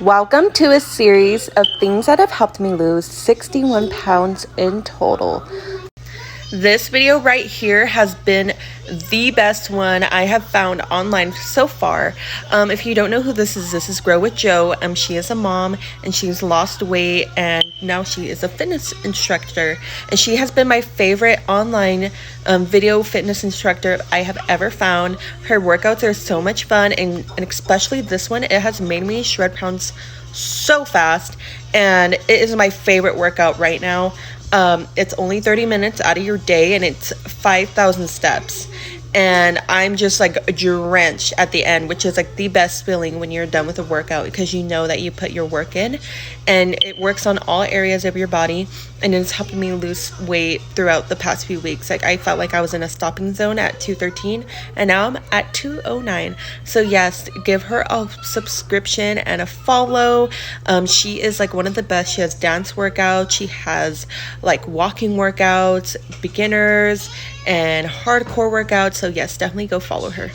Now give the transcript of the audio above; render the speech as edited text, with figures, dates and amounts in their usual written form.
Welcome to a series of things that have helped me lose 61 pounds in total. This video right here has been the best one I have found online so far. If you don't know who this is Grow with Jo. She is a mom and she's lost weight and now she is a fitness instructor. And she has been my favorite online video fitness instructor I have ever found. Her workouts are so much fun and especially this one, it has made me shred pounds so fast and it is my favorite workout right now. It's only 30 minutes out of your day and it's 5,000 steps. And I'm just like drenched at the end, which is like the best feeling when you're done with a workout because you know that you put your work in and it works on all areas of your body. And it's helping me lose weight throughout the past few weeks. Like I felt like I was in a stopping zone at 213 and now I'm at 209. So yes, give her a subscription and a follow. She is like one of the best. She has dance workouts. She has like walking workouts, beginners and hardcore workouts. So yes, definitely go follow her.